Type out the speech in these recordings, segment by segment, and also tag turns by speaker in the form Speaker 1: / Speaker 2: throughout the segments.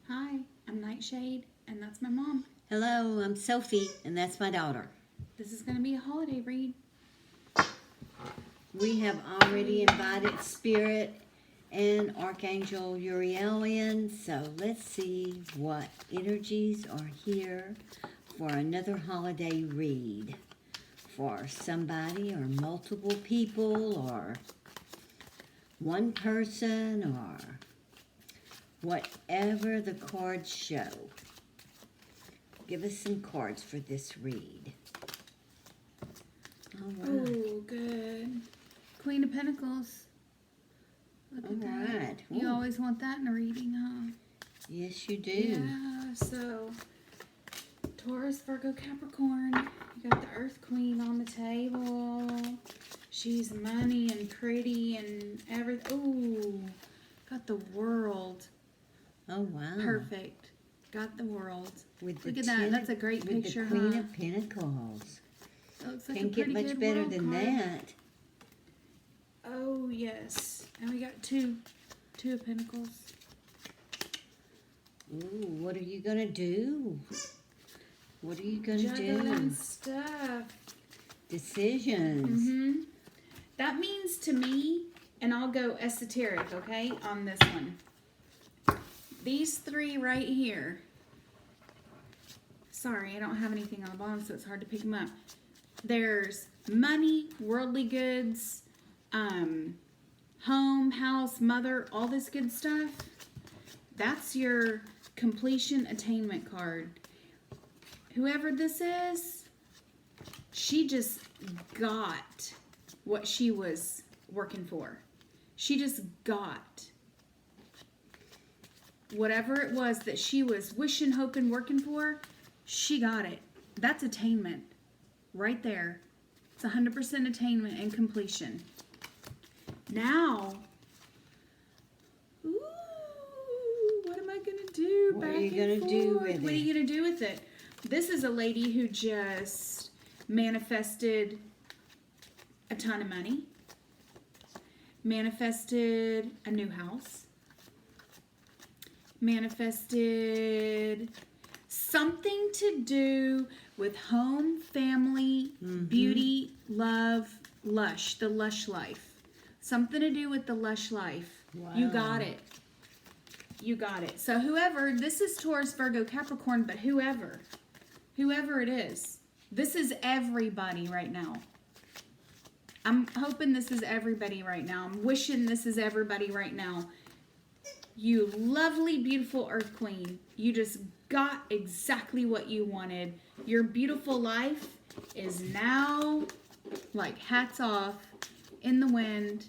Speaker 1: Hi, I'm NightShade, and that's my mom.
Speaker 2: Hello, I'm Sophie, and that's my daughter.
Speaker 1: This is going to be a holiday read.
Speaker 2: We have already invited Spirit and Archangel Uriel in, so let's see what energies are here for another holiday read for somebody or multiple people or one person or whatever the cards show. Give us some cards for this read. All right.
Speaker 1: Oh, good. Queen of Pentacles. Look at that.
Speaker 2: Right.
Speaker 1: You
Speaker 2: Ooh.
Speaker 1: always want that in a reading, huh?
Speaker 2: Yes, you do.
Speaker 1: Yeah, so Taurus, Virgo, Capricorn. You got the Earth Queen on the table. She's money and pretty and everything. Ooh, got the World.
Speaker 2: Oh, wow.
Speaker 1: Perfect. Got the World.
Speaker 2: With
Speaker 1: Look
Speaker 2: the
Speaker 1: at that.
Speaker 2: ten-
Speaker 1: That's a great
Speaker 2: with
Speaker 1: picture,
Speaker 2: the Queen
Speaker 1: huh?
Speaker 2: of Pentacles.
Speaker 1: That looks like
Speaker 2: Can't
Speaker 1: a
Speaker 2: get
Speaker 1: pretty
Speaker 2: much
Speaker 1: good
Speaker 2: better
Speaker 1: world
Speaker 2: than
Speaker 1: card.
Speaker 2: that.
Speaker 1: Oh, yes. And we got two of Pentacles.
Speaker 2: Ooh, what are you going to do? What are you going to
Speaker 1: Juggling
Speaker 2: do?
Speaker 1: stuff.
Speaker 2: Decisions.
Speaker 1: That means to me, and I'll go esoteric, okay, on this one. These three right here. Sorry, I don't have anything on the bottom, so it's hard to pick them up. There's money, worldly goods, home, house, mother, all this good stuff. That's your completion attainment card. Whoever this is, she just got what she was working for. She just got whatever it was that she was wishing, hoping, working for. She got it. That's attainment right there. It's 100% attainment and completion. Now, ooh, what am I going to do?
Speaker 2: What are you going to do with it?
Speaker 1: What are you going to do with it? This is a lady who just manifested a ton of money, manifested a new house, manifested something to do with home, family, beauty, love, lush, the lush life. Something to do with the lush life.
Speaker 2: Wow.
Speaker 1: You got it. You got it. So whoever, this is Taurus, Virgo, Capricorn, but whoever it is, this is everybody right now. I'm hoping this is everybody right now. I'm wishing this is everybody right now. You lovely, beautiful Earth Queen. You just got exactly what you wanted. Your beautiful life is now like hats off in the wind.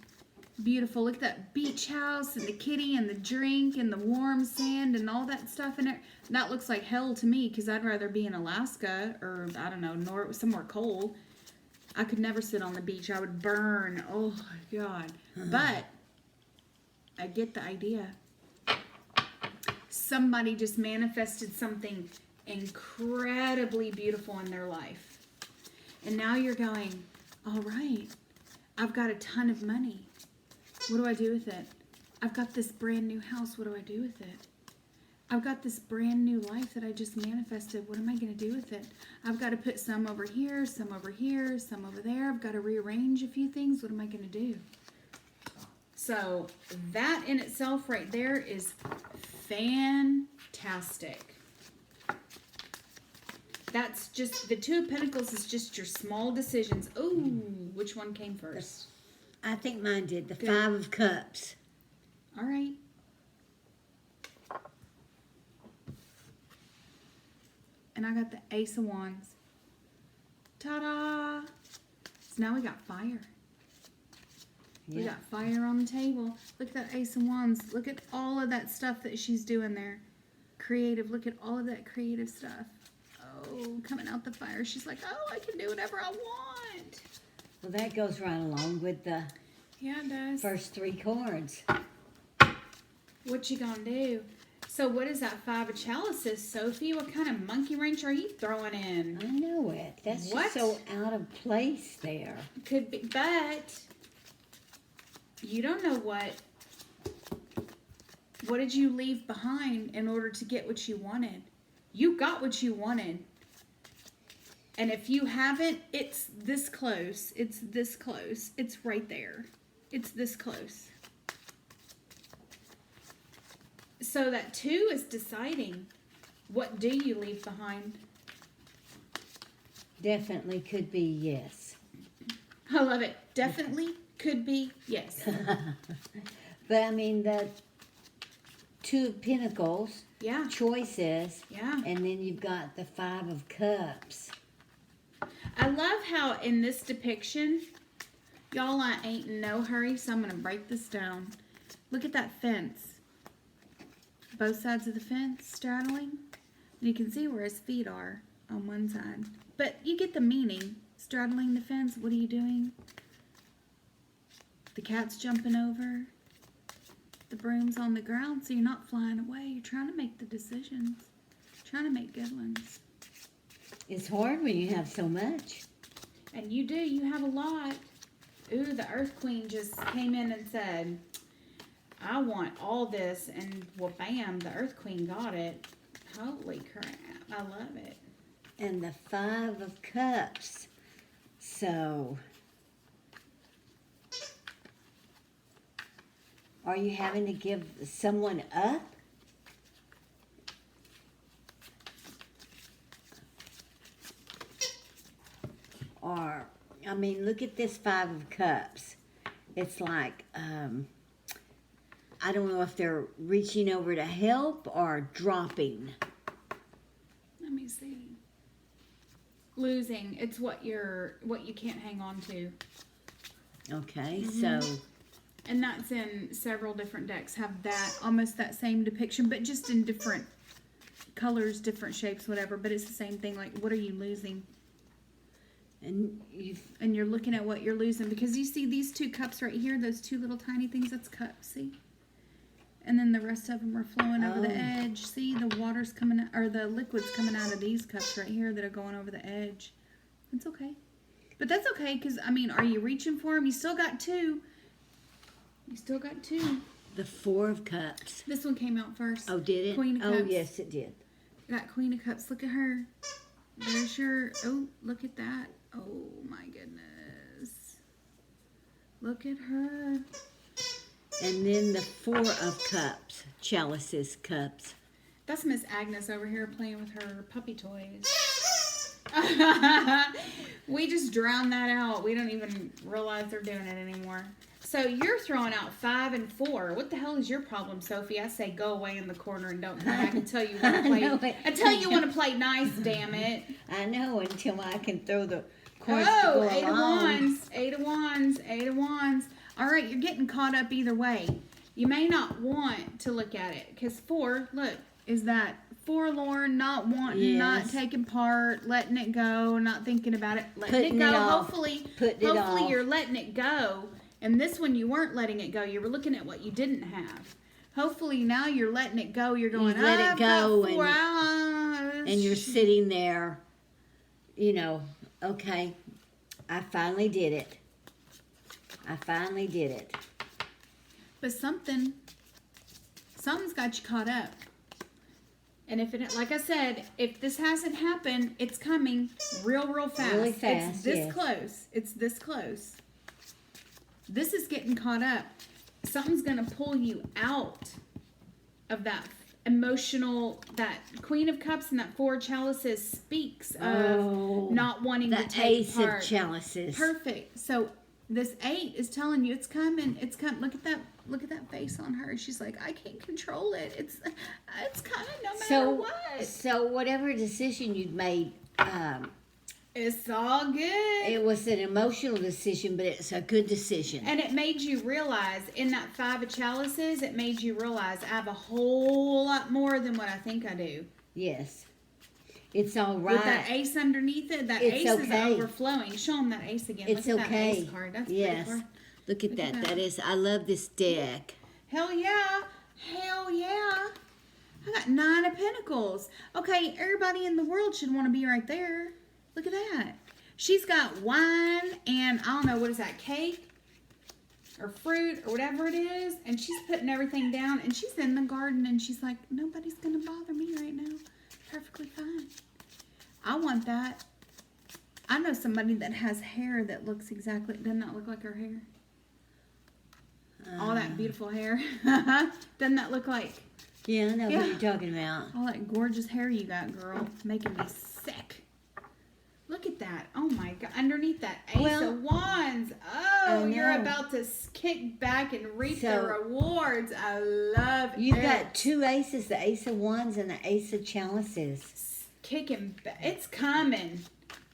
Speaker 1: Beautiful. Look at that beach house and the kitty and the drink and the warm sand and all that stuff in it. That looks like hell to me because I'd rather be in Alaska or, I don't know, somewhere cold. I could never sit on the beach. I would burn. Oh, my God. But I get the idea. Somebody just manifested something incredibly beautiful in their life. And now you're going, all right, I've got a ton of money. What do I do with it? I've got this brand new house. What do I do with it? I've got this brand new life that I just manifested. What am I going to do with it? I've got to put some over here, some over here, some over there. I've got to rearrange a few things. What am I going to do? So that in itself right there is fantastic. That's just, the Two of Pentacles is just your small decisions. Ooh, which one came first?
Speaker 2: I think mine did. The
Speaker 1: Good.
Speaker 2: 5 of Cups.
Speaker 1: All right. And I got the Ace of Wands. Ta-da! So now we got fire. We got fire on the table. Look at that Ace of Wands. Look at all of that stuff that she's doing there. Creative. Look at all of that creative stuff. Oh, coming out the fire. She's like, oh, I can do whatever I want.
Speaker 2: Well, that goes right along with the
Speaker 1: Yeah, it does.
Speaker 2: first 3 cards.
Speaker 1: What you gonna do? So what is that 5 of Chalices, Sophie? What kind of monkey wrench are you throwing in?
Speaker 2: I know it. That's
Speaker 1: What?
Speaker 2: just so out of place there.
Speaker 1: Could be, but you don't know what What did you leave behind in order to get what you wanted? You got what you wanted. And if you haven't, it's this close. It's this close. It's right there. It's this close. So that 2 is deciding, what do you leave behind?
Speaker 2: Definitely could be yes.
Speaker 1: I love it. Definitely could be yes.
Speaker 2: But I mean, the 2 of Pentacles,
Speaker 1: Yeah.
Speaker 2: choices,
Speaker 1: Yeah.
Speaker 2: and then you've got the 5 of Cups.
Speaker 1: I love how in this depiction, y'all, I ain't in no hurry, so I'm going to break this down. Look at that fence. Both sides of the fence straddling. And you can see where his feet are on one side. But you get the meaning. Straddling the fence, what are you doing? The cat's jumping over. The broom's on the ground, so you're not flying away. You're trying to make the decisions. Trying to make good ones.
Speaker 2: It's hard when you have so much.
Speaker 1: And you do. You have a lot. Ooh, the Earth Queen just came in and said, I want all this. And, well, bam, the Earth Queen got it. Holy crap. I love it.
Speaker 2: And the 5 of Cups. So, are you having to give someone up? Or, I mean, look at this 5 of Cups. It's like, I don't know if they're reaching over to help or dropping.
Speaker 1: Let me see. Losing. It's what you can't hang on to.
Speaker 2: Okay,
Speaker 1: Mm-hmm.
Speaker 2: so,
Speaker 1: And that's in several different decks. Have that, almost that same depiction, but just in different colors, different shapes, whatever. But it's the same thing. Like, what are you losing?
Speaker 2: and
Speaker 1: And you're looking at what you're losing. Because you see these 2 cups right here, those 2 little tiny things, that's cups, see? And then the rest of them are flowing over the edge. See, the water's coming, or the liquid's coming out of these cups right here that are going over the edge. It's okay. But that's okay, because, I mean, are you reaching for them? You still got 2. You still got 2.
Speaker 2: the 4 of Cups.
Speaker 1: This one came out first.
Speaker 2: Oh, did it?
Speaker 1: Queen of
Speaker 2: Oh,
Speaker 1: Cups.
Speaker 2: yes, it did.
Speaker 1: That Queen of Cups. Look at her. There's your... Oh, look at that. Oh, my goodness. Look at her.
Speaker 2: And then the 4 of Cups, chalices, cups.
Speaker 1: That's Miss Agnes over here playing with her puppy toys. We just drown that out. We don't even realize they're doing it anymore. So you're throwing out 5 and 4. What the hell is your problem, Sophie? I say go away in the corner and don't come back until you want to play. Until you want to play nice, damn it.
Speaker 2: I know, until I can throw the cards
Speaker 1: Oh,
Speaker 2: to go
Speaker 1: 8 of
Speaker 2: along.
Speaker 1: wands, 8 of wands, 8 of wands. All right, you're getting caught up either way. You may not want to look at it because 4, look, is that forlorn, not wanting, not
Speaker 2: Yes.
Speaker 1: taking part, letting it go, not thinking about it, letting
Speaker 2: Putting
Speaker 1: it go.
Speaker 2: it off.
Speaker 1: Hopefully
Speaker 2: Putting it off.
Speaker 1: you're letting it go. And this one you weren't letting it go. You were looking at what you didn't have. Hopefully now you're letting it go. You're going,
Speaker 2: You've let it
Speaker 1: I've
Speaker 2: go
Speaker 1: got 4 hours.
Speaker 2: And you're sitting there, you know, okay, I finally did it. I finally did it.
Speaker 1: But something's got you caught up. And if it, like I said, if this hasn't happened, it's coming real fast.
Speaker 2: Really fast,
Speaker 1: It's this
Speaker 2: yes.
Speaker 1: close. It's this close. This is getting caught up. Something's going to pull you out of that emotional, that Queen of Cups and that 4 chalices speaks of not wanting to
Speaker 2: The
Speaker 1: take
Speaker 2: Ace
Speaker 1: part.
Speaker 2: of chalices.
Speaker 1: Perfect. So this 8 is telling you it's coming. It's coming. Look at that. Look at that face on her. She's like, I can't control it. It's coming no matter what.
Speaker 2: So whatever decision you'd made,
Speaker 1: It's all good.
Speaker 2: it was an emotional decision, but it's a good decision.
Speaker 1: And it made you realize, in that 5 of chalices, it made you realize I have a whole lot more than what I think I do.
Speaker 2: Yes. It's all right.
Speaker 1: With that ace underneath it, that
Speaker 2: It's
Speaker 1: ace
Speaker 2: okay.
Speaker 1: is overflowing. Show them that ace again.
Speaker 2: It's
Speaker 1: Look at
Speaker 2: okay.
Speaker 1: that ace card. That's a
Speaker 2: Yes.
Speaker 1: pretty card.
Speaker 2: Look at
Speaker 1: Look at
Speaker 2: that.
Speaker 1: that.
Speaker 2: That is, I love this deck.
Speaker 1: Hell yeah. Hell yeah. I got 9 of Pentacles. Okay, everybody in the world should want to be right there. Look at that. She's got wine and, I don't know, what is that, cake? or fruit or whatever it is, and she's putting everything down, and she's in the garden, and she's like, nobody's gonna bother me right now. Perfectly fine. I want that. I know somebody that has hair that looks exactly, doesn't that look like her hair? All that beautiful hair. Doesn't that look like?
Speaker 2: Yeah, I know
Speaker 1: Yeah.
Speaker 2: what you're talking about.
Speaker 1: All that gorgeous hair you got, girl. Making me sick. Look at that. Oh my God. Underneath that Ace of Wands. Oh, you're about to kick back and reap the rewards. I love it.
Speaker 2: You've got two aces, the Ace of Wands and the Ace of Chalices.
Speaker 1: Kicking back. It's coming.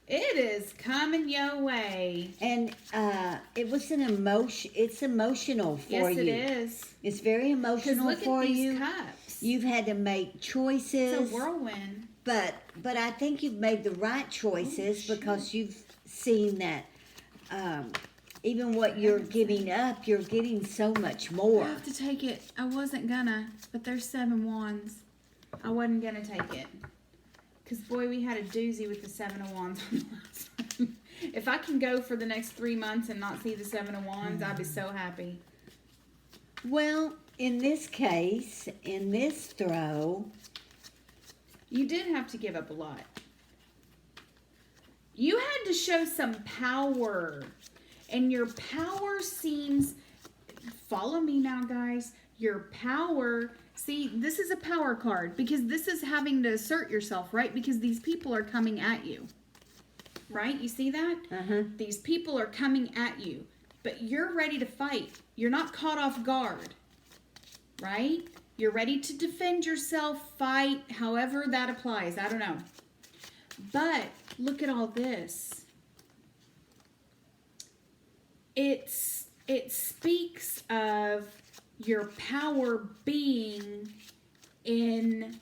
Speaker 1: It is coming your way.
Speaker 2: And it was an emotion. It's emotional for you.
Speaker 1: Yes, it is.
Speaker 2: It's very emotional
Speaker 1: look
Speaker 2: for
Speaker 1: at these
Speaker 2: you.
Speaker 1: Cups.
Speaker 2: You've had to make choices.
Speaker 1: It's a whirlwind.
Speaker 2: But I think you've made the right choices because you've seen that even what you're giving up, you're getting so much more.
Speaker 1: I have to take it. I wasn't gonna, but there's 7 wands. I wasn't gonna take it. Because, boy, we had a doozy with the 7 of wands on the last one. If I can go for the next 3 months and not see the 7 of wands, I'd be so happy.
Speaker 2: Well, in this case, in this throw,
Speaker 1: you did have to give up a lot. You had to show some power. And your power seems... Follow me now, guys. Your power... See, this is a power card. Because this is having to assert yourself, right? Because these people are coming at you. Right? You see that?
Speaker 2: Uh-huh.
Speaker 1: These people are coming at you. But you're ready to fight. You're not caught off guard. Right? You're ready to defend yourself, fight, however that applies. I don't know. But look at all this. It speaks of your power being in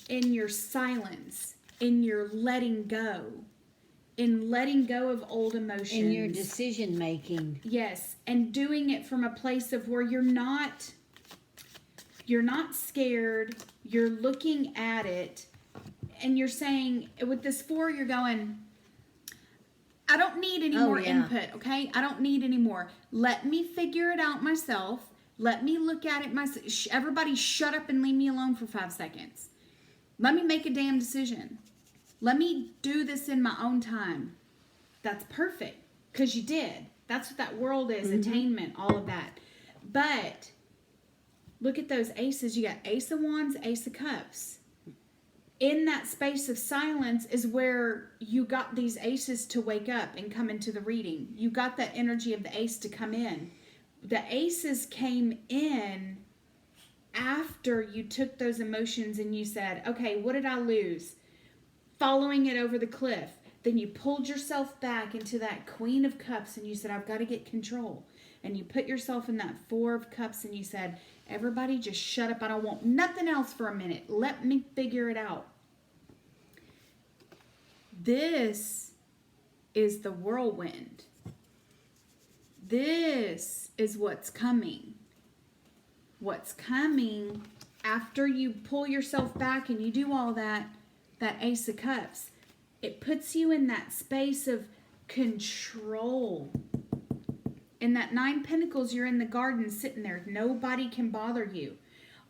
Speaker 1: your silence, in your letting go, in letting go of old emotions.
Speaker 2: in your decision making.
Speaker 1: Yes, and doing it from a place of where you're not scared, you're looking at it, and you're saying, with this 4, you're going, I don't need any more input, okay? I don't need any more. Let me figure it out myself. Let me look at it myself. Everybody shut up and leave me alone for 5 seconds. Let me make a damn decision. Let me do this in my own time. That's perfect, because you did. That's what that world is, attainment, all of that. But look at those aces. You got Ace of Wands, Ace of Cups. In that space of silence is where you got these aces to wake up and come into the reading. You got that energy of the ace to come in. The aces came in after you took those emotions and you said, okay, what did I lose? Following it over the cliff. Then you pulled yourself back into that Queen of Cups and you said, I've got to get control. And you put yourself in that 4 of Cups and you said, everybody just shut up. I don't want nothing else for a minute. Let me figure it out. This is the whirlwind. This is what's coming. What's coming after you pull yourself back and you do all that Ace of Cups. It puts you in that space of control. In that 9 Pentacles, you're in the garden sitting there. Nobody can bother you.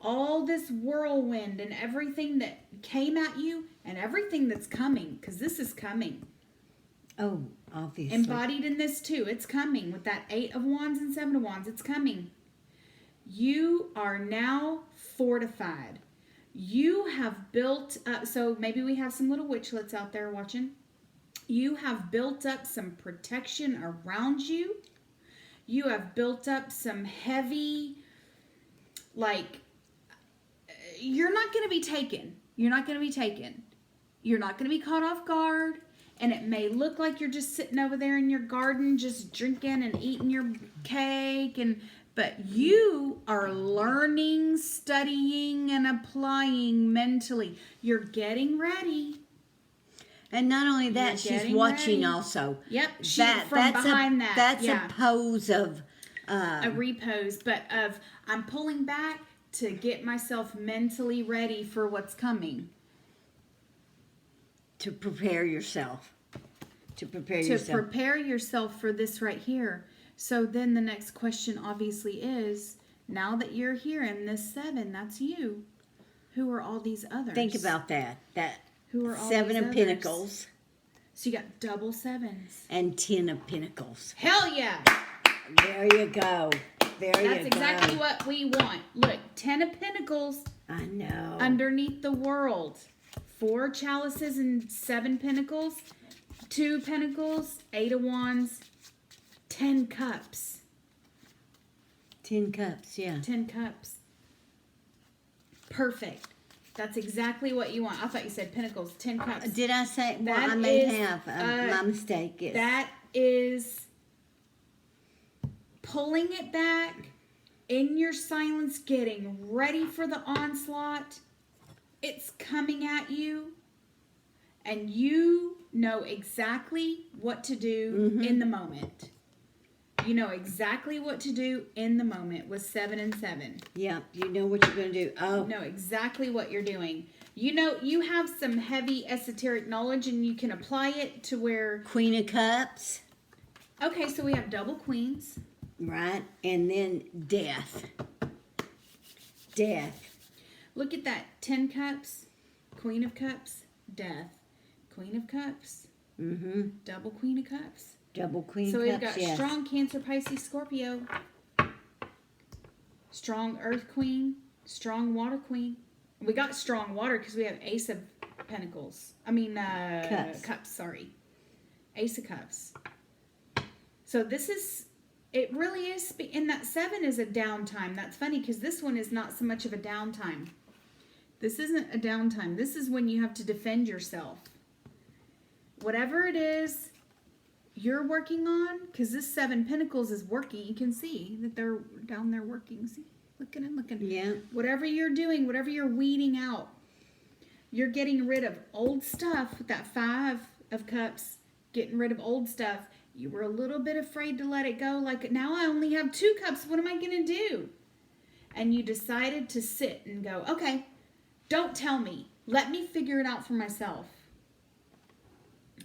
Speaker 1: All this whirlwind and everything that came at you and everything that's coming, because this is coming.
Speaker 2: Oh, obviously.
Speaker 1: Embodied in this too. It's coming with that 8 of Wands and 7 of Wands. It's coming. You are now fortified. You have built up, so maybe we have some little witchlets out there watching. You have built up some protection around you. You have built up some heavy, like, you're not going to be taken. You're not going to be taken. You're not going to be caught off guard. And it may look like you're just sitting over there in your garden, just drinking and eating your cake. But you are learning, studying, and applying mentally. You're getting ready.
Speaker 2: And not only that, she's watching
Speaker 1: ready.
Speaker 2: Also.
Speaker 1: Yep, she's from behind that.
Speaker 2: That's a pose of...
Speaker 1: a repose, but of I'm pulling back to get myself mentally ready for what's coming.
Speaker 2: To prepare yourself. To prepare
Speaker 1: yourself for this right here. So then the next question obviously is, now that you're here in this 7, that's you. Who are all these others?
Speaker 2: Think about that.
Speaker 1: Who are all
Speaker 2: 7
Speaker 1: these
Speaker 2: of
Speaker 1: others?
Speaker 2: Pentacles
Speaker 1: So you got double 7s.
Speaker 2: and 10 of Pentacles.
Speaker 1: Hell yeah!
Speaker 2: There you go. There you go.
Speaker 1: That's exactly what we want. Look, 10 of Pentacles
Speaker 2: I know.
Speaker 1: underneath the world. 4 chalices and 7 pentacles. 2 pentacles, 8 of wands, 10 cups.
Speaker 2: 10 cups, yeah.
Speaker 1: 10 cups. Perfect. That's exactly what you want. I thought you said pentacles. 10 cups.
Speaker 2: Did I say? Well,
Speaker 1: That
Speaker 2: I may
Speaker 1: is,
Speaker 2: have. My mistake is.
Speaker 1: That is pulling it back in your silence, getting ready for the onslaught. It's coming at you, and you know exactly what to do in the moment. You know exactly what to do in the moment with 7 and 7.
Speaker 2: Yeah, you know what you're going to do. Oh.
Speaker 1: You know exactly what you're doing. You know, you have some heavy esoteric knowledge, and you can apply it to where...
Speaker 2: Queen of Cups.
Speaker 1: Okay, so we have double queens.
Speaker 2: Right, and then death. Death.
Speaker 1: Look at that. 10 cups, Queen of Cups, death. Queen of Cups, double Queen of Cups.
Speaker 2: Double Queen
Speaker 1: So
Speaker 2: of
Speaker 1: we've
Speaker 2: Cups,
Speaker 1: got
Speaker 2: yes.
Speaker 1: strong Cancer, Pisces, Scorpio. Strong Earth Queen, strong Water Queen. We got strong water because we have Ace of Pentacles. I mean, Cups, sorry. Ace of Cups. So this is... It really is, and that 7 is a downtime. That's funny because this one is not so much of a downtime. This isn't a downtime. This is when you have to defend yourself. Whatever it is you're working on, because this 7 Pentacles is working. You can see that they're down there working. See, looking and looking.
Speaker 2: Yeah.
Speaker 1: Whatever you're doing, whatever you're weeding out, you're getting rid of old stuff with that 5 of Cups, getting rid of old stuff. You were a little bit afraid to let it go. Like, now I only have 2 cups. What am I going to do? And you decided to sit and go, okay, don't tell me. Let me figure it out for myself.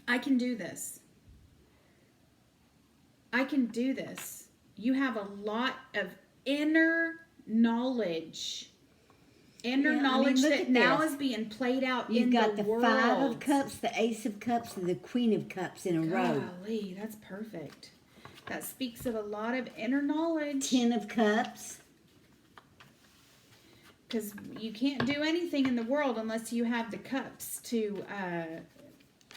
Speaker 1: I can do this. I can do this. You have a lot of inner knowledge. Knowledge that now is being played out in the world.
Speaker 2: You've got the 5 of Cups, the Ace of Cups, and the Queen of Cups in a row.
Speaker 1: Golly, that's perfect. That speaks of a lot of inner knowledge.
Speaker 2: 10 of Cups.
Speaker 1: Because you can't do anything in the world unless you have the cups to...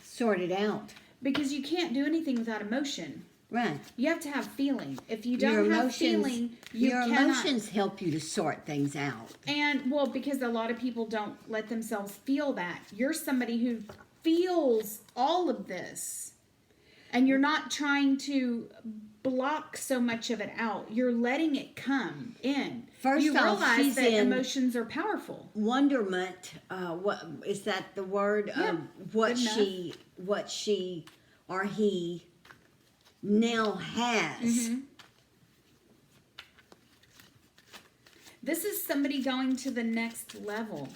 Speaker 2: sort it out.
Speaker 1: Because you can't do anything without emotion.
Speaker 2: Right.
Speaker 1: You have to have feeling. If you don't have feeling, you cannot.
Speaker 2: Your emotions help you to sort things out.
Speaker 1: And, well, because a lot of people don't let themselves feel that. You're somebody who feels all of this. And you're not trying to block so much of it out. You're letting it come in.
Speaker 2: First
Speaker 1: you
Speaker 2: off,
Speaker 1: realize
Speaker 2: she's
Speaker 1: that
Speaker 2: in
Speaker 1: emotions are powerful.
Speaker 2: Wonderment. What is that the word?
Speaker 1: Yeah,
Speaker 2: What she or he now has.
Speaker 1: This is somebody going to the next level.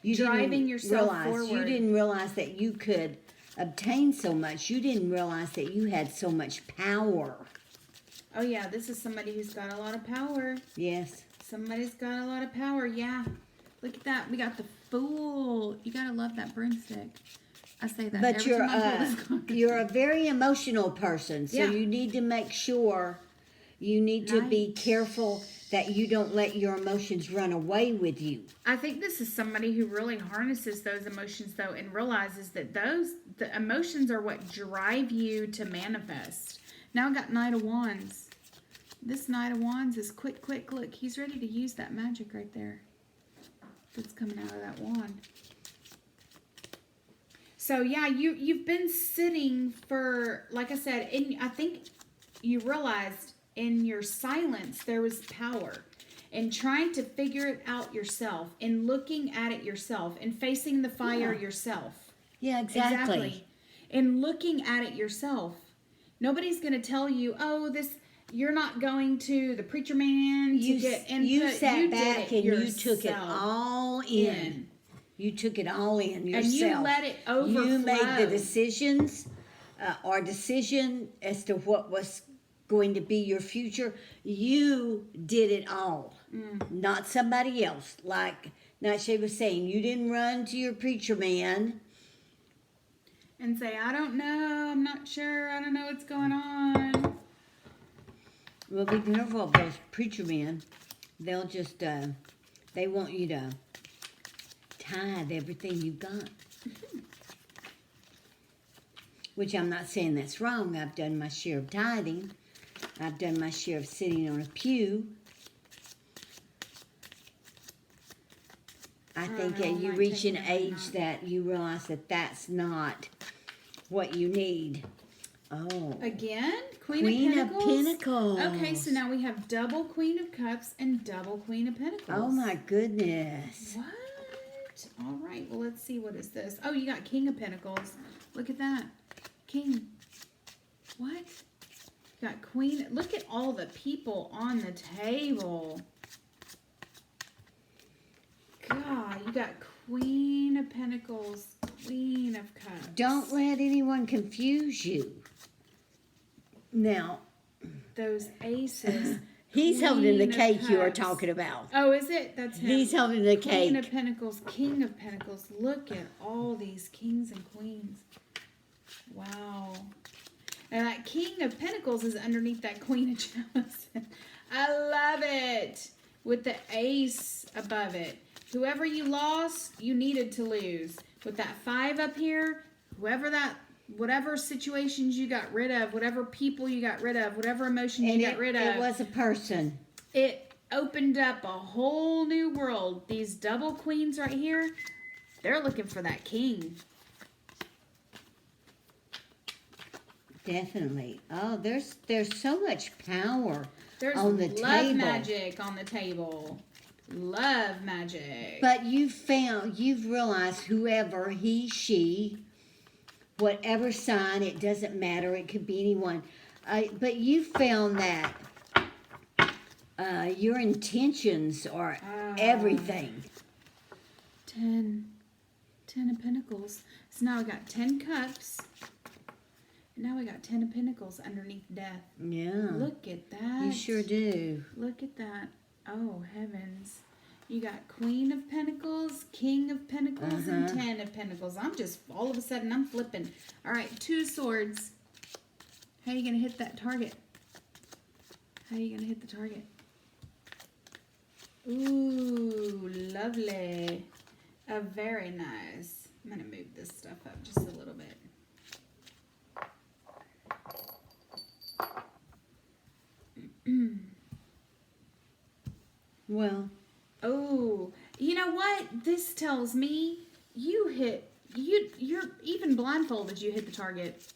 Speaker 2: You
Speaker 1: driving yourself
Speaker 2: forward. You
Speaker 1: forward.
Speaker 2: didn't realize that you could obtain so much. You didn't realize that you had so much power.
Speaker 1: Oh, yeah, this is somebody who's got a lot of power.
Speaker 2: Yes.
Speaker 1: Somebody's got a lot of power, yeah. Look at that. We got the Fool. You got to love that broomstick. I say that
Speaker 2: But
Speaker 1: every time I pull this card.
Speaker 2: you're a very emotional person, so
Speaker 1: Yeah.
Speaker 2: you need to make sure, you need to be
Speaker 1: Right.
Speaker 2: careful that you don't let your emotions run away with you.
Speaker 1: I think this is somebody who really harnesses those emotions, though, and realizes that the emotions are what drive you to manifest. Now I got Knight of Wands. This Knight of Wands is quick. Look, he's ready to use that magic right there that's coming out of that wand. So, yeah, you've been sitting for, like I said, I think you realized in your silence there was power. In trying to figure it out yourself, in looking at it yourself, in facing the fire yourself.
Speaker 2: Yeah, exactly.
Speaker 1: In looking at it yourself. Nobody's going to tell you, oh, you're not going to the preacher man to get input.
Speaker 2: You sat back and you took it
Speaker 1: yourself
Speaker 2: all in. You took it all in yourself.
Speaker 1: And you let it overflow.
Speaker 2: You made the decisions or decision as to what was going to be your future. You did it all, not somebody else. Like Nightshade was saying, you didn't run to your preacher man
Speaker 1: and say, I don't know, I'm not sure, I don't know what's going on.
Speaker 2: Well, be careful of those preacher men. They'll just, they want you to tithe everything you've got. Which I'm not saying that's wrong. I've done my share of tithing. I've done my share of sitting on a pew. I think you reach an age that you realize that that's not what you need. Oh.
Speaker 1: Again? Queen of
Speaker 2: Pentacles.
Speaker 1: Okay, so now we have double Queen of Cups and double Queen of Pentacles.
Speaker 2: Oh my goodness.
Speaker 1: What? All right, well, let's see. What is this? Oh, you got King of Pentacles. Look at that. King. What? You got Queen. Look at all the people on the table. God, you got Queen of Pentacles, Queen of Cups.
Speaker 2: Don't let anyone confuse you. Now,
Speaker 1: those aces.
Speaker 2: he's holding the
Speaker 1: Queen of
Speaker 2: cake you are
Speaker 1: Cups.
Speaker 2: talking about.
Speaker 1: Oh, is it? That's him.
Speaker 2: He's holding the cake.
Speaker 1: Queen of Pentacles, King of Pentacles. Look at all these kings and queens. Wow. And that King of Pentacles is underneath that Queen of Chalices. I love it. With the ace above it. Whoever you lost, you needed to lose. With that 5 up here, whatever situations you got rid of, whatever people you got rid of, whatever emotions you got rid of.
Speaker 2: It was a person.
Speaker 1: It opened up a whole new world. These double queens right here, they're looking for that king.
Speaker 2: Definitely. Oh, there's so much power
Speaker 1: There's
Speaker 2: on the
Speaker 1: love
Speaker 2: table.
Speaker 1: magic on the table. Love magic.
Speaker 2: But you've realized whoever he, she, whatever sign, it doesn't matter. It could be anyone. But you found that your intentions are everything.
Speaker 1: 10 of Pentacles. So now I got 10 cups. And now we got 10 of Pentacles underneath death.
Speaker 2: Yeah.
Speaker 1: Look at that.
Speaker 2: You sure do.
Speaker 1: Look at that. Oh, heavens. You got Queen of Pentacles, King of Pentacles, and 10 of Pentacles. I'm just, all of a sudden, I'm flipping. All right, 2 swords. How are you going to hit that target? How are you going to hit the target? Ooh, lovely. Very nice. I'm going to move this stuff up just a little bit.
Speaker 2: Well.
Speaker 1: Oh, you know what? This tells me you're even blindfolded, you hit the target.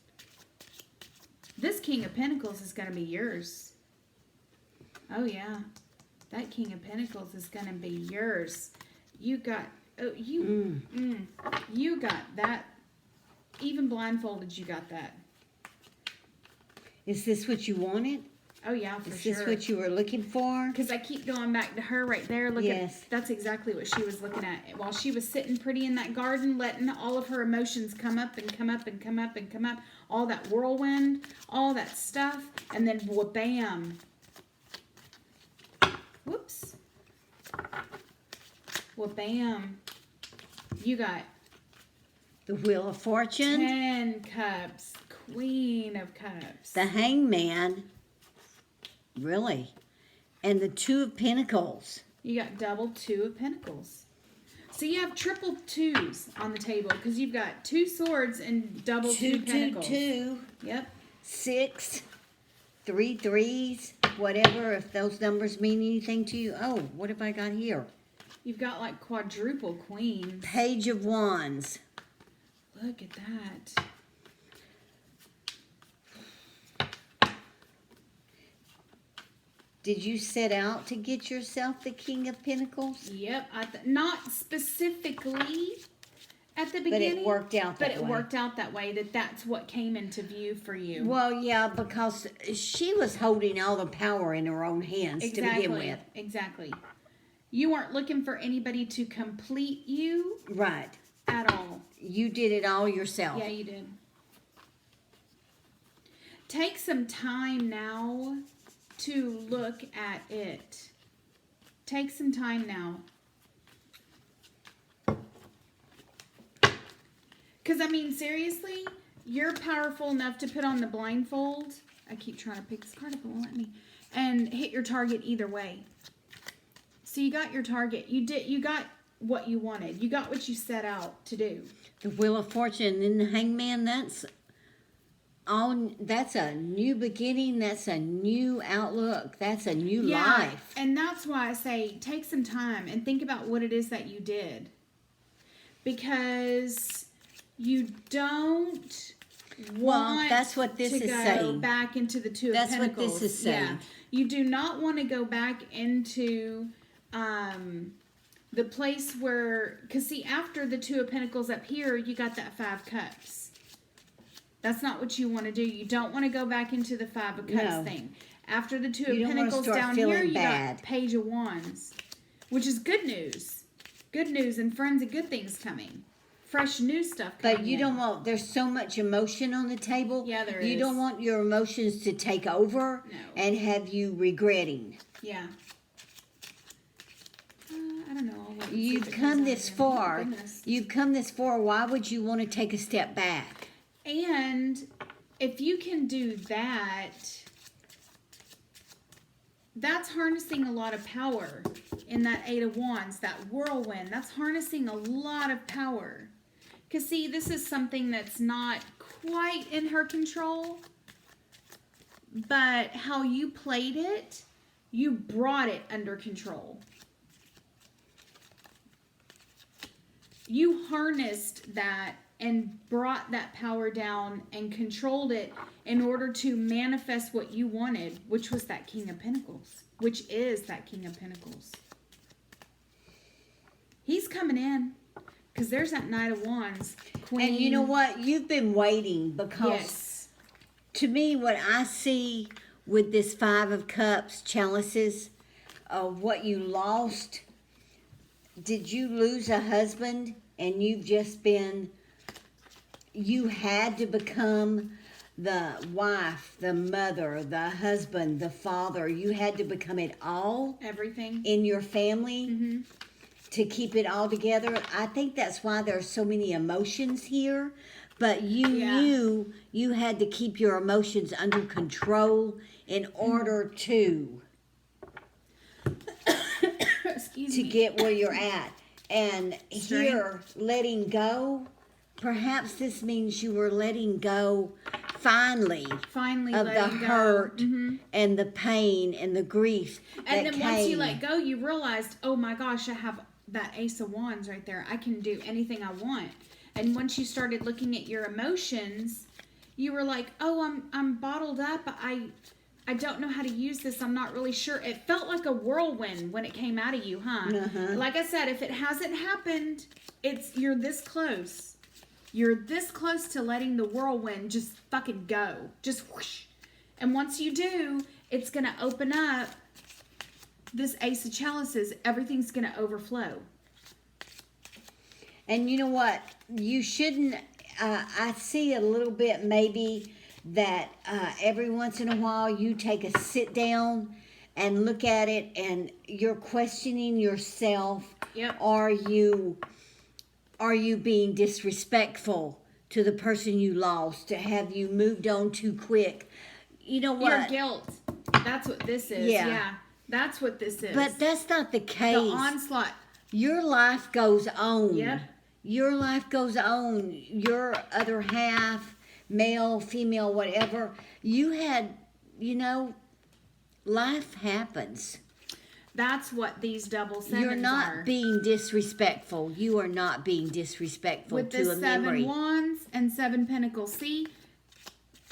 Speaker 1: This King of Pentacles is going to be yours. Oh, yeah. That King of Pentacles is going to be yours. You got, you got that. Even blindfolded, you got that.
Speaker 2: Is this what you wanted?
Speaker 1: Oh, yeah, for sure.
Speaker 2: Is this what you were looking for?
Speaker 1: Because I keep going back to her right there. Look
Speaker 2: yes.
Speaker 1: at, that's exactly what she was looking at. While she was sitting pretty in that garden, letting all of her emotions come up and come up and come up and come up. All that whirlwind, all that stuff. And then, bam. Whoops. Bam. You got
Speaker 2: the Wheel of Fortune.
Speaker 1: 10 cups. Queen of Cups.
Speaker 2: The Hangman. Really? And the 2 of Pentacles.
Speaker 1: You got double 2 of Pentacles. So you have triple 2s on the table because you've got 2 swords and double 2 Pentacles.
Speaker 2: 2.
Speaker 1: Yep.
Speaker 2: 6. 3 3s. Whatever, if those numbers mean anything to you. Oh, what have I got here?
Speaker 1: You've got like quadruple queens.
Speaker 2: Page of Wands.
Speaker 1: Look at that.
Speaker 2: Did you set out to get yourself the King of Pentacles?
Speaker 1: Yep. Not specifically at the beginning.
Speaker 2: But it worked out that way.
Speaker 1: But it worked out that way, that's what came into view for you.
Speaker 2: Well, yeah, because she was holding all the power in her own hands to begin with.
Speaker 1: Exactly. You weren't looking for anybody to complete you.
Speaker 2: Right.
Speaker 1: At all.
Speaker 2: You did it all yourself.
Speaker 1: Yeah, you did. take some time now to look at it. Take some time now. Because, I mean, seriously, you're powerful enough to put on the blindfold. I keep trying to pick this card up, it won't let me. And hit your target either way. So you got your target. You got what you wanted. You got what you set out to do.
Speaker 2: The Wheel of Fortune and the Hangman, that's a new beginning, that's a new outlook, that's a new life.
Speaker 1: And that's why I say take some time and think about what it is that you did. Because you don't want
Speaker 2: that's what this
Speaker 1: to
Speaker 2: is
Speaker 1: go
Speaker 2: saying.
Speaker 1: back into the Two of
Speaker 2: That's
Speaker 1: Pentacles.
Speaker 2: what this is saying.
Speaker 1: Yeah. You do not want to go back into the place where, because see, after the Two of Pentacles up here, you got that Five Cups. That's not what you want to do. You don't want to go back into the Five of Cups thing. After the Two of Pentacles down here, you got Page of Wands, which is good news. Good news and friends and good things coming. Fresh new stuff coming
Speaker 2: But you don't want, there's so much emotion on the table.
Speaker 1: Yeah, there
Speaker 2: You
Speaker 1: is.
Speaker 2: don't want your emotions to take over and have you regretting.
Speaker 1: Yeah. I don't know. I'll wait and see
Speaker 2: You've
Speaker 1: if it
Speaker 2: come
Speaker 1: comes out
Speaker 2: this
Speaker 1: here.
Speaker 2: far.
Speaker 1: Oh, goodness.
Speaker 2: You've come this far. Why would you want to take a step back?
Speaker 1: And if you can do that, that's harnessing a lot of power in that Eight of Wands, that whirlwind. That's harnessing a lot of power. Because, see, this is something that's not quite in her control. But how you played it, you brought it under control. You harnessed that and brought that power down and controlled it in order to manifest what you wanted, which was that King of Pentacles, which is that King of Pentacles. He's coming in because there's that Knight of Wands, Queen.
Speaker 2: And you know what? You've been waiting because to me, what I see with this Five of Cups, chalices, what you lost, did you lose a husband and you've just been, you had to become the wife, the mother, the husband, the father. You had to become it all.
Speaker 1: Everything.
Speaker 2: In your family to keep it all together. I think that's why there's so many emotions here. But you knew you had to keep your emotions under control in order to get where you're at. And here, letting go, perhaps this means you were letting go finally of the hurt and the pain and the grief
Speaker 1: and then once you let go, you realized, oh my gosh, I have that Ace of Wands right there. I can do anything I want. And once you started looking at your emotions, you were like, oh, I'm bottled up. I don't know how to use this. I'm not really sure. It felt like a whirlwind when it came out of you, huh? Like I said, if it hasn't happened, you're this close. You're this close to letting the whirlwind just fucking go. Just whoosh. And once you do, it's going to open up this Ace of Chalices. Everything's going to overflow.
Speaker 2: And you know what? You shouldn't, I see a little bit maybe that every once in a while you take a sit down and look at it and you're questioning yourself.
Speaker 1: Yep.
Speaker 2: Are you being disrespectful to the person you lost? Have you moved on too quick? You know what?
Speaker 1: Your guilt. That's what this is. Yeah. That's what this is.
Speaker 2: But that's not the case.
Speaker 1: The onslaught.
Speaker 2: Your life goes on.
Speaker 1: Yep.
Speaker 2: Your life goes on. Your other half, male, female, whatever, you had, life happens.
Speaker 1: That's what these double sevens
Speaker 2: You're not
Speaker 1: are.
Speaker 2: being disrespectful. You are not being disrespectful
Speaker 1: With
Speaker 2: to a
Speaker 1: the
Speaker 2: memory.
Speaker 1: 7 Wands and 7 Pentacles. See,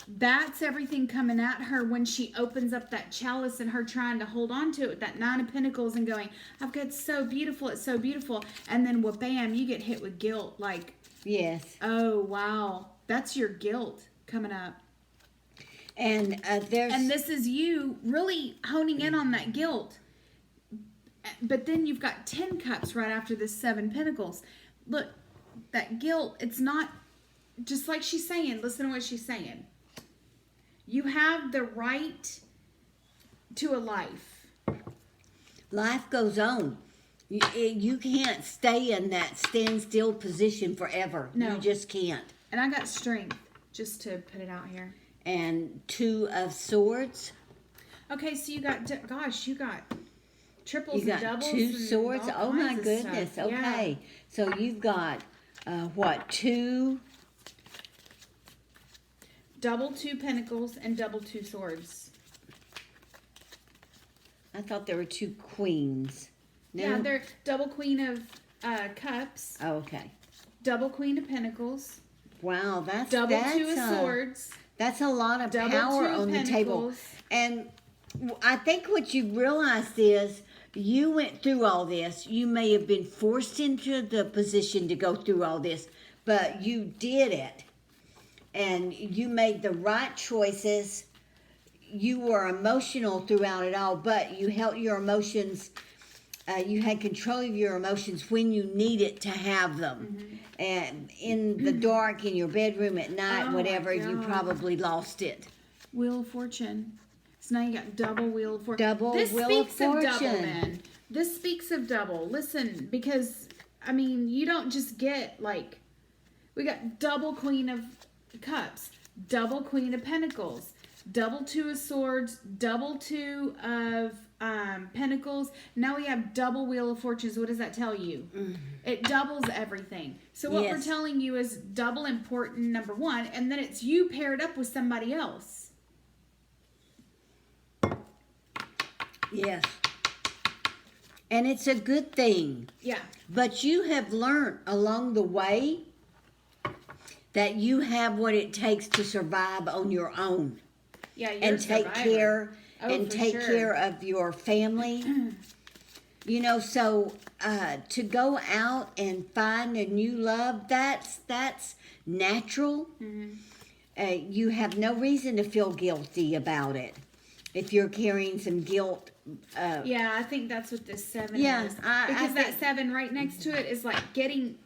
Speaker 1: that's everything coming at her when she opens up that chalice and her trying to hold on to it, that 9 of Pentacles, and going, I've got so beautiful, it's so beautiful. And then, well, bam, you get hit with guilt. Like,
Speaker 2: yes.
Speaker 1: Oh, wow. That's your guilt coming up.
Speaker 2: And
Speaker 1: And this is you really honing in on that guilt. But then you've got 10 cups right after this 7 Pentacles. Look, that guilt, it's not, just like she's saying, listen to what she's saying. You have the right to a life.
Speaker 2: Life goes on. You can't stay in that standstill position forever.
Speaker 1: No.
Speaker 2: You just can't.
Speaker 1: And I got strength, just to put it out here.
Speaker 2: And 2 of Swords.
Speaker 1: Okay, so you got, gosh, you got triples
Speaker 2: You
Speaker 1: and
Speaker 2: got
Speaker 1: doubles.
Speaker 2: 2
Speaker 1: and
Speaker 2: Swords.
Speaker 1: all
Speaker 2: Oh my
Speaker 1: kinds of
Speaker 2: goodness.
Speaker 1: stuff.
Speaker 2: Okay.
Speaker 1: Yeah.
Speaker 2: So you've got, what, 2?
Speaker 1: Double 2 pentacles and double 2 swords.
Speaker 2: I thought there were 2 queens. No?
Speaker 1: Yeah, they're double queen of cups,
Speaker 2: Oh, okay.
Speaker 1: double queen of pentacles,
Speaker 2: Wow,
Speaker 1: double 2 of swords,
Speaker 2: That's a lot of
Speaker 1: double
Speaker 2: power
Speaker 1: 2 of
Speaker 2: on the table.
Speaker 1: pentacles.
Speaker 2: And I think what you realized is you went through all this. You may have been forced into the position to go through all this, but you did it. And you made the right choices. You were emotional throughout it all, but you held your emotions. You had control of your emotions when you needed to have them.
Speaker 1: Mm-hmm.
Speaker 2: And in the dark, in your bedroom at night,
Speaker 1: Oh my
Speaker 2: whatever, you
Speaker 1: God.
Speaker 2: probably lost it.
Speaker 1: Wheel of Fortune. So now you got double Wheel of Fortune.
Speaker 2: Double
Speaker 1: this
Speaker 2: Wheel
Speaker 1: speaks
Speaker 2: of
Speaker 1: of double,
Speaker 2: Fortune.
Speaker 1: man. This speaks of double. Listen, because I mean, you don't just get like, we got double Queen of Cups, double Queen of Pentacles, double 2 of Swords, double 2 of Pentacles. Now we have double Wheel of Fortunes. What does that tell you? It doubles everything. So what we're
Speaker 2: Yes.
Speaker 1: telling you is double important, number 1, and then it's you paired up with somebody else.
Speaker 2: Yes. And it's a good thing.
Speaker 1: Yeah.
Speaker 2: But you have learned along the way that you have what it takes to survive on your own.
Speaker 1: Yeah, you're
Speaker 2: And
Speaker 1: a
Speaker 2: take
Speaker 1: survivor.
Speaker 2: care
Speaker 1: Oh,
Speaker 2: and
Speaker 1: for
Speaker 2: take
Speaker 1: sure.
Speaker 2: care of your family. You know, so to go out and find a new love, that's natural.
Speaker 1: Mm-hmm.
Speaker 2: You have no reason to feel guilty about it. If you're carrying some guilt.
Speaker 1: Yeah, I think that's what this 7
Speaker 2: Yeah,
Speaker 1: is.
Speaker 2: I
Speaker 1: Because that
Speaker 2: think-
Speaker 1: 7 right next to it is like getting,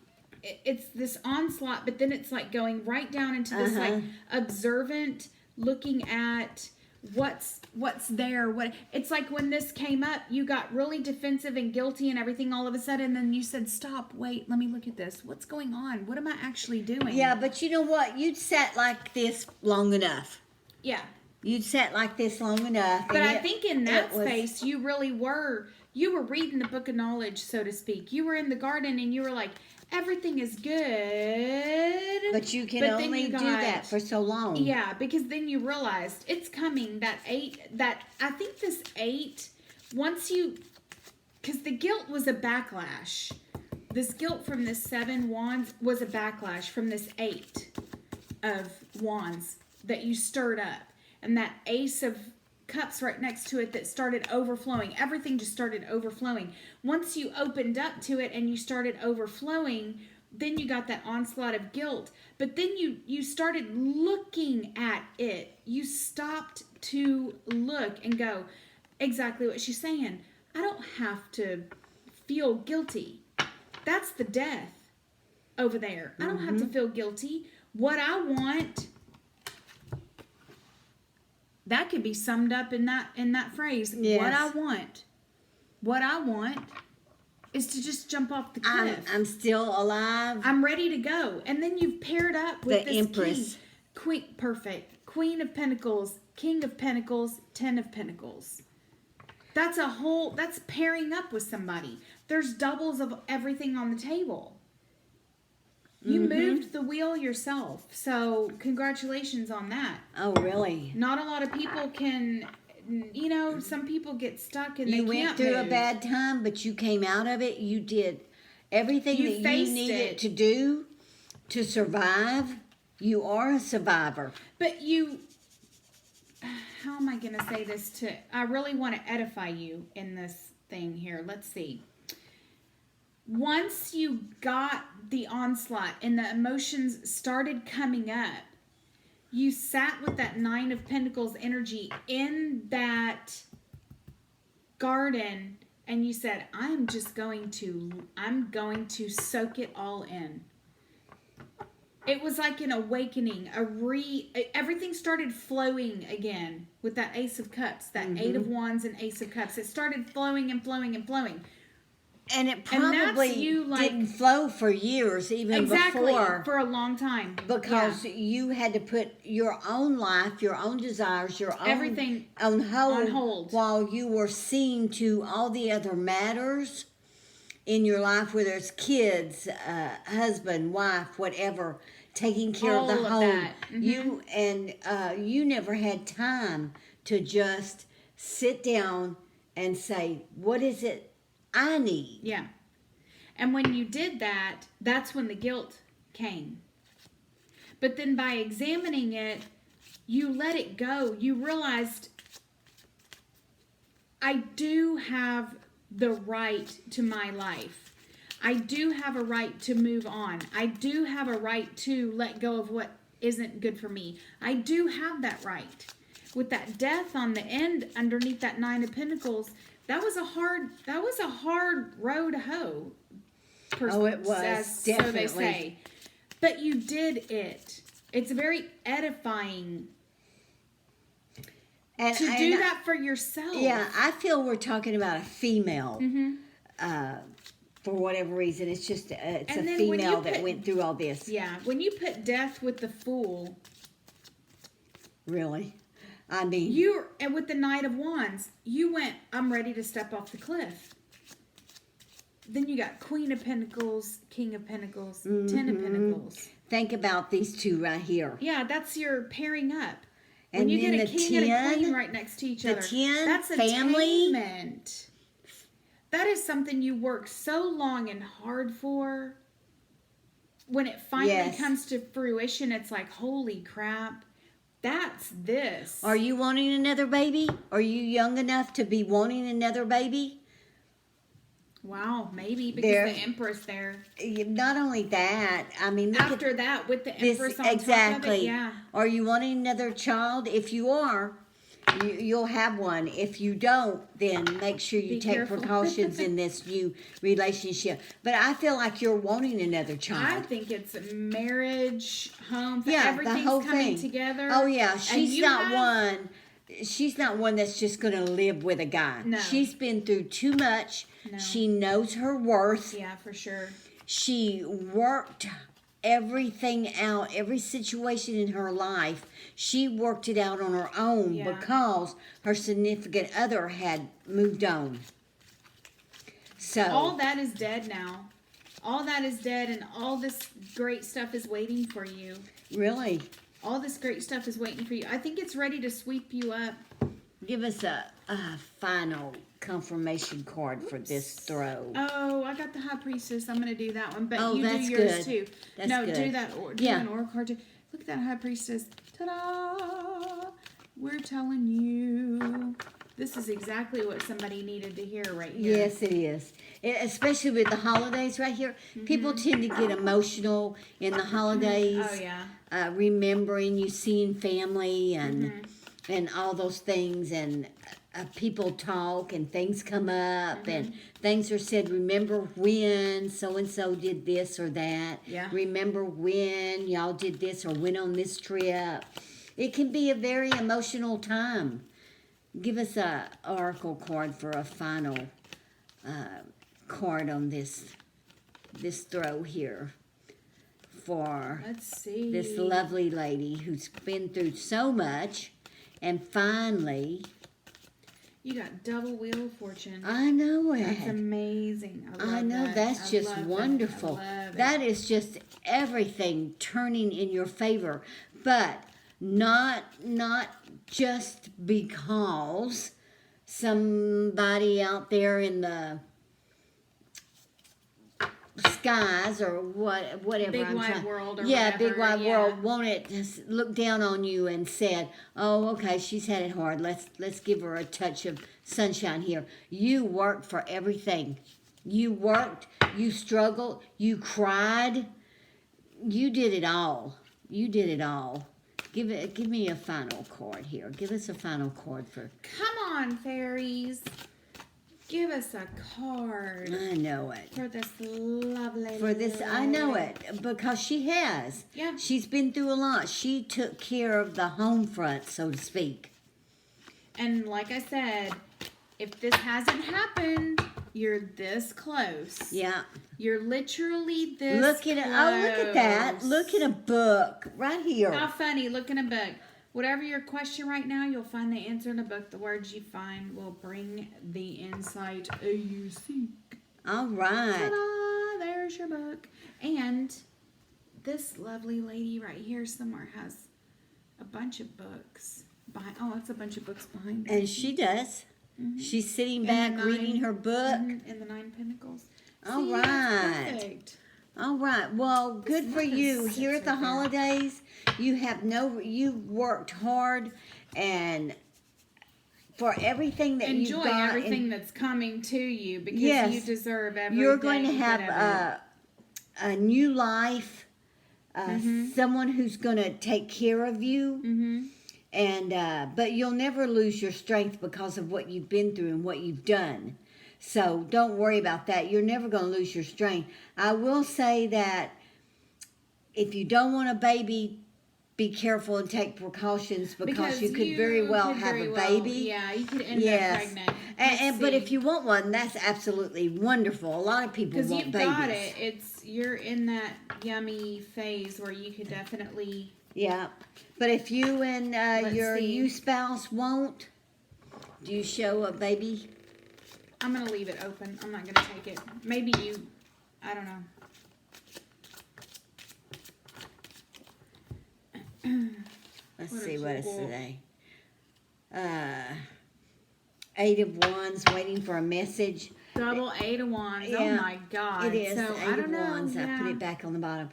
Speaker 1: it's this onslaught, but then it's like going right down into this like observant, looking at what's there. What it's like when this came up, you got really defensive and guilty and everything all of a sudden, and then you said, "Stop, wait, let me look at this. What's going on? What am I actually doing?"
Speaker 2: Yeah, but you know what? You'd sat like this long enough.
Speaker 1: Yeah.
Speaker 2: You'd sat like this long enough.
Speaker 1: But
Speaker 2: and
Speaker 1: I think in that
Speaker 2: it was-
Speaker 1: space, you really were. You were reading the book of knowledge, so to speak. You were in the garden, and you were like, everything is good.
Speaker 2: But you can
Speaker 1: then
Speaker 2: only
Speaker 1: you
Speaker 2: do
Speaker 1: got-
Speaker 2: that for so long.
Speaker 1: Yeah, because then you realized it's coming. That 8. That I think this 8. Once you, because the guilt was a backlash. This guilt from this 7 wands was a backlash from this 8 of wands that you stirred up. And that Ace of Cups right next to it that started overflowing. Everything just started overflowing. Once you opened up to it and you started overflowing, then you got that onslaught of guilt. But then you started looking at it. You stopped to look and go, exactly what she's saying. I don't have to feel guilty. That's the death over there. I don't have to feel guilty. What I want... That could be summed up in that phrase.
Speaker 2: Yes.
Speaker 1: What I want is to just jump off the cliff.
Speaker 2: I'm still alive.
Speaker 1: I'm ready to go. And then you've paired up with
Speaker 2: The
Speaker 1: this
Speaker 2: Empress.
Speaker 1: Queen, perfect. Queen of Pentacles, King of Pentacles, 10 of Pentacles. That's pairing up with somebody. There's doubles of everything on the table. You moved the wheel yourself. So congratulations on that.
Speaker 2: Oh, really?
Speaker 1: Not a lot of people can, some people get stuck and
Speaker 2: You
Speaker 1: they
Speaker 2: went
Speaker 1: can't
Speaker 2: through
Speaker 1: move.
Speaker 2: a bad time, but you came out of it. You did everything
Speaker 1: You
Speaker 2: that you
Speaker 1: faced
Speaker 2: needed
Speaker 1: it.
Speaker 2: to do to survive. You are a survivor.
Speaker 1: But how am I going to say this I really want to edify you in this thing here. Let's see. Once you got the onslaught and the emotions started coming up, you sat with that 9 of Pentacles energy in that garden and you said, I'm going to soak it all in. It was like an awakening, everything started flowing again with that Ace of Cups, that Eight of Wands and Ace of Cups. It started flowing and flowing and flowing.
Speaker 2: And it probably didn't flow for years, even before.
Speaker 1: For a long time.
Speaker 2: Because you had to put your own life, your own desires, your own
Speaker 1: everything
Speaker 2: on
Speaker 1: hold
Speaker 2: while you were seeing to all the other matters in your life, whether it's kids, husband, wife, whatever, taking care of the home. You never had time to just sit down and say, what is it I need?
Speaker 1: Yeah. And when you did that, that's when the guilt came. But then by examining it, you let it go. You realized, I do have the right to my life. I do have a right to move on. I do have a right to let go of what isn't good for me. I do have that right. With that death on the end underneath that Nine of Pentacles, that was a hard row to hoe.
Speaker 2: It was, definitely.
Speaker 1: So they say. But you did it. It's very edifying to do that for yourself.
Speaker 2: Yeah, I feel we're talking about a female. For whatever reason, it's just it's a female that went through all this.
Speaker 1: Yeah, when you put death with the Fool.
Speaker 2: Really? I mean,
Speaker 1: and with the Knight of Wands, you went, I'm ready to step off the cliff. Then you got Queen of Pentacles, King of Pentacles, Ten of Pentacles.
Speaker 2: Think about these two right here.
Speaker 1: Yeah, that's your pairing up.
Speaker 2: And
Speaker 1: when you
Speaker 2: then
Speaker 1: get a king and a queen right next to each other, that's
Speaker 2: family.
Speaker 1: Attainment. That is something you work so long and hard for. When it finally comes to fruition, it's like, holy crap. That's this.
Speaker 2: Are you wanting another baby? Are you young enough to be wanting another baby?
Speaker 1: Wow, maybe because the Empress there.
Speaker 2: Not only that, I mean,
Speaker 1: after that with the Empress on top of it, yeah.
Speaker 2: Are you wanting another child? If you are, you'll have one. If you don't, then make sure you take precautions in this new relationship. But I feel like you're wanting another child.
Speaker 1: I think it's a marriage, home, everything's
Speaker 2: the whole
Speaker 1: coming
Speaker 2: thing
Speaker 1: together.
Speaker 2: Oh yeah, she's not one that's just going to live with a guy.
Speaker 1: No.
Speaker 2: She's been through too much. No. She knows her worth.
Speaker 1: Yeah, for sure.
Speaker 2: She worked everything out, every situation in her life. She worked it out on her own because her significant other had moved on. So
Speaker 1: all that is dead now. All that is dead, and all this great stuff is waiting for you.
Speaker 2: Really?
Speaker 1: All this great stuff is waiting for you. I think it's ready to sweep you up.
Speaker 2: Give us a final confirmation card for this throw.
Speaker 1: Oh, I got the High Priestess. I'm going to do that one. But you
Speaker 2: that's
Speaker 1: do yours
Speaker 2: good.
Speaker 1: too.
Speaker 2: That's
Speaker 1: no,
Speaker 2: good.
Speaker 1: do that. Do an Oracle card too. Look at that High Priestess. Ta-da! We're telling you. This is exactly what somebody needed to hear right here.
Speaker 2: Yes, it is. Especially with the holidays right here. People tend to get emotional in the holidays.
Speaker 1: Oh, yeah.
Speaker 2: Remembering you seeing family and all those things. And people talk and things come up and things are said. Remember when so-and-so did this or that.
Speaker 1: Yeah.
Speaker 2: Remember when y'all did this or went on this trip. It can be a very emotional time. Give us a oracle card for a final card on this throw here for this lovely lady who's been through so much, and finally
Speaker 1: you got double Wheel of Fortune.
Speaker 2: I know it.
Speaker 1: That's amazing.
Speaker 2: I know that's just wonderful. That is just everything turning in your favor, but not just because somebody out there in the skies or whatever
Speaker 1: big wide world or
Speaker 2: big wide world wanted to look down on you and said, oh, okay, she's had it hard, let's give her a touch of sunshine here. You worked for everything. You worked, you struggled, you cried, you did it all. Give me a final card here. Give us a final card for...
Speaker 1: Come on, fairies. Give us a card
Speaker 2: I know it.
Speaker 1: for this lovely
Speaker 2: For this, I know
Speaker 1: lady.
Speaker 2: it because she has.
Speaker 1: Yeah.
Speaker 2: She's been through a lot. She took care of the home front, so to speak.
Speaker 1: And like I said, if this hasn't happened, you're this close.
Speaker 2: Yeah.
Speaker 1: You're literally this
Speaker 2: Look at it. Oh, look at that.
Speaker 1: close.
Speaker 2: Look at a book right here.
Speaker 1: How funny. Look in a book. Whatever your question right now, you'll find the answer in a book. The words you find will bring the insight you seek.
Speaker 2: All right.
Speaker 1: Ta-da! There's your book. And this lovely lady right here somewhere has a bunch of books. Oh, it's a bunch of books behind her.
Speaker 2: And she does.
Speaker 1: Mhm.
Speaker 2: She's sitting
Speaker 1: And
Speaker 2: back
Speaker 1: the
Speaker 2: reading
Speaker 1: nine-
Speaker 2: her book.
Speaker 1: In the 9 Pentacles.
Speaker 2: All
Speaker 1: See, that's
Speaker 2: right.
Speaker 1: perfect.
Speaker 2: All right. Well, good for
Speaker 1: nothing
Speaker 2: you.
Speaker 1: sits
Speaker 2: Here at the
Speaker 1: right there.
Speaker 2: holidays, you worked hard and for everything that
Speaker 1: Enjoy
Speaker 2: you've got.
Speaker 1: everything that's coming to you because
Speaker 2: Yes.
Speaker 1: you deserve everything.
Speaker 2: You're going to have
Speaker 1: whatever.
Speaker 2: a new life, someone who's going to take care of you.
Speaker 1: Mhm.
Speaker 2: And but you'll never lose your strength because of what you've been through and what you've done. So don't worry about that. You're never going to lose your strength. I will say that if you don't want a baby, be careful and take precautions because you could very well have a baby.
Speaker 1: Yeah, you could end
Speaker 2: Yes.
Speaker 1: up pregnant.
Speaker 2: But if you want one, that's absolutely wonderful. A lot of people
Speaker 1: because
Speaker 2: want
Speaker 1: you've
Speaker 2: babies.
Speaker 1: got it, you're in that yummy phase where you could definitely.
Speaker 2: Yeah, but if you and your
Speaker 1: see.
Speaker 2: new spouse won't, do you show a baby?
Speaker 1: I'm gonna leave it open. I'm not gonna take it. Maybe you. I don't know.
Speaker 2: Let's
Speaker 1: What
Speaker 2: see
Speaker 1: is
Speaker 2: what
Speaker 1: your
Speaker 2: it's
Speaker 1: goal?
Speaker 2: today. 8 of Wands, waiting for a message.
Speaker 1: Double 8 of Wands. Oh
Speaker 2: Yeah,
Speaker 1: my God.
Speaker 2: It is
Speaker 1: So
Speaker 2: 8
Speaker 1: I don't
Speaker 2: of
Speaker 1: know.
Speaker 2: Wands. I put
Speaker 1: Yeah.
Speaker 2: it back on the bottom.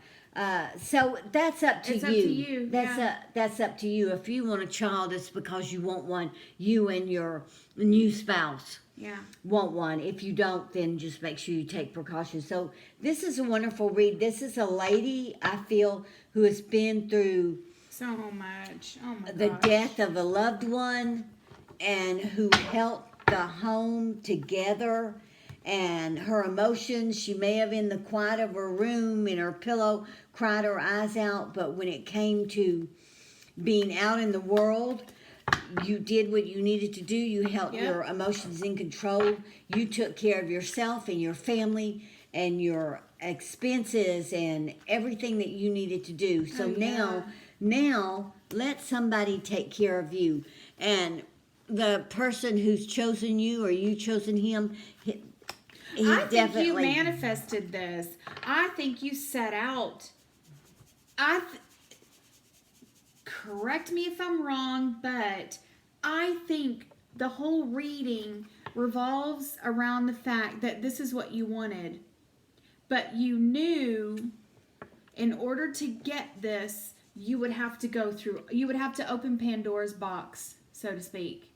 Speaker 2: So that's up to
Speaker 1: It's
Speaker 2: you.
Speaker 1: up to you, yeah.
Speaker 2: That's up to you. If you want a child, it's because you want one. You and your new spouse
Speaker 1: Yeah.
Speaker 2: want one. If you don't, then just make sure you take precautions. So this is a wonderful read. This is a lady, I feel, who has been through
Speaker 1: So much. Oh my
Speaker 2: the
Speaker 1: gosh.
Speaker 2: death of a loved one and who helped the home together, and her emotions, she may have in the quiet of her room in her pillow cried her eyes out, but when it came to being out in the world, you did what you needed to do. You held
Speaker 1: Yep.
Speaker 2: your emotions in control. You took care of yourself and your family and your expenses and everything that you needed to do. So
Speaker 1: Oh, yeah.
Speaker 2: now let somebody take care of you. And the person who's chosen you or you chosen him, he
Speaker 1: I think
Speaker 2: definitely.
Speaker 1: you manifested this. I think you set out. Correct me if I'm wrong, but I think the whole reading revolves around the fact that this is what you wanted. But you knew in order to get this, you would have to open Pandora's box, so to speak.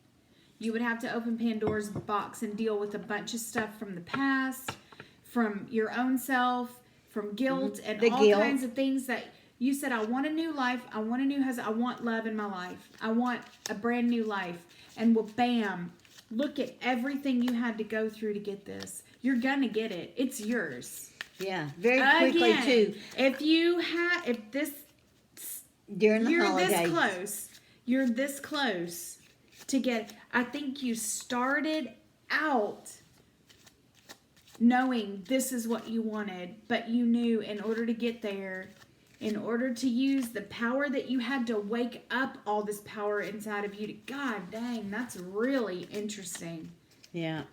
Speaker 1: You would have to open Pandora's box and deal with a bunch of stuff from the past, from your own self, from guilt, and
Speaker 2: The
Speaker 1: all
Speaker 2: guilt.
Speaker 1: kinds of things that you said, I want a new life. I want a new husband. I want love in my life. I want a brand new life. And well, bam, look at everything you had to go through to get this. You're going to get it. It's yours.
Speaker 2: Yeah, very quickly
Speaker 1: Again,
Speaker 2: too. During the
Speaker 1: you're
Speaker 2: holidays.
Speaker 1: You're this close to get. I think you started out knowing this is what you wanted, but you knew in order to get there, in order to use the power that you had to wake up all this power inside of you. God dang, that's really interesting.
Speaker 2: Yeah.